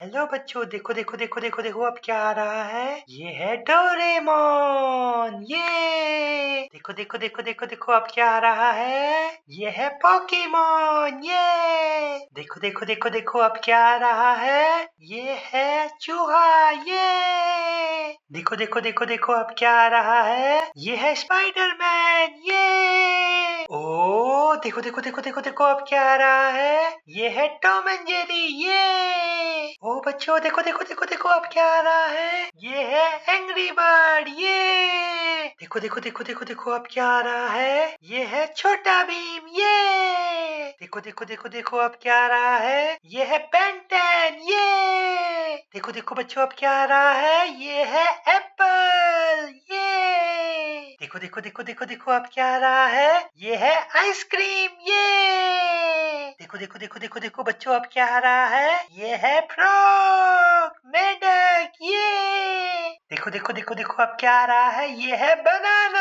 Hello बच्चों, देखो देखो देखो देखो देखो अब क्या आ रहा है। ये है डोरेमोन। ये देखो देखो देखो देखो देखो अब क्या आ रहा है। ये है पोकेमोन। ये देखो देखो देखो देखो अब क्या आ रहा है। ये है चूहा। ये देखो देखो देखो देखो अब क्या आ रहा है। ये है स्पाइडरमैन। ये ओ देखो देखो देखो देखो देखो अब क्या आ रहा है। ये है टॉम एंड जेरी। ये ओ बच्चों, देखो देखो देखो देखो अब क्या आ रहा है। ये है एंग्री बर्ड। ये देखो देखो देखो देखो देखो अब क्या आ रहा है। ये है छोटा भीम। ये देखो देखो देखो देखो अब क्या आ रहा है। ये है बेंटेन। ये देखो देखो बच्चों अब क्या आ रहा है। ये है एप्पल। ये देखो देखो देखो देखो देखो अब क्या आ रहा है। ये है आइसक्रीम। ये देखो देखो देखो देखो देखो बच्चों अब क्या आ रहा है। ये है फ्रॉग मेंढक। ये देखो देखो देखो देखो अब क्या आ रहा है। ये है बनाना।